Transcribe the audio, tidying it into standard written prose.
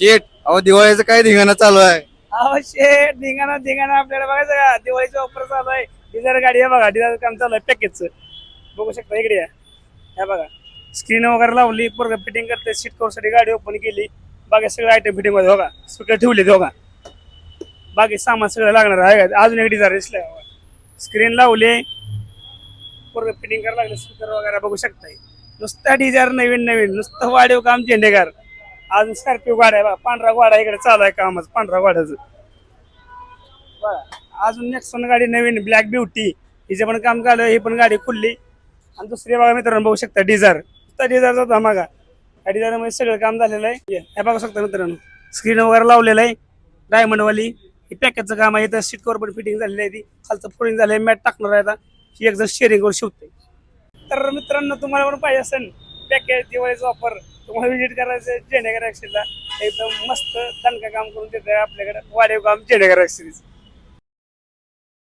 शेट अहो दिवाळीचं काय धिंगाणा चालू आहे. अहो शेट धिंगाणा धिंगाणा आपल्याला बघायचं का दिवाळीचा ऑफर चालू आहे. डिझायर गाडी आहे बघा, डिझायर काम चालू आहे पॅकेजचं. बघू शकता इकडे या. हे बघा स्क्रीन वगैरे लावली, पोरग फिटिंग करते, सीट कवर साठी गाडी ओपन केली. बाकी सगळे आयटम फिटिंग मध्ये बघा, स्पीकर ठेवले बघा. बाकी सामान सगळं लागणार आहे का. अजून एक डिझायर दिसलाय, स्क्रीन लावले, पोरग फिटिंग करायला लागले, स्पीकर वगैरे बघू शकताय. नुसता डिझायर नवीन नवीन, नुसतं वाढीव काम झेंडेगार. अजून स्कॉर्पिओ गाड्या आहे बघा, पांढरा गाडा इकडे चालू आहे कामच पांढरा गाड्याचं बघा. अजून नेक्सॉन गाडी नवीन ब्लॅक ब्युटी, हिचं पण काम चालू आहे, ही पण गाडी खुलली. आणि दुसरी बघा मित्रांनो, बघू शकता डिझायर, नुसता डिझायरचा धमाका. या डिझायर मध्ये सगळं काम झालेलं आहे. हे बघू शकता मित्रांनो, स्क्रीन वगैरे लावलेलं आहे डायमंड वाली. ही पॅकेजचं काम आहे. इथं सीट कवर पण फिटिंग झालेली आहे, ती खालचं फोल्डिंग झालंय, मॅट टाकणार आहे आता. ही एक जण शेअरिंग वर शिवते. तर मित्रांनो तुम्हाला पण पाहिजे असेल पॅकेज दिवाळीचा ऑफर, तुम्हाला विजिट करायचं झेंडेगार ऍक्सिसला. एकदम मस्त दणका काम करून देत आहे आपल्याकडे वाढीव काम झेंडेगार ऍक्सिस.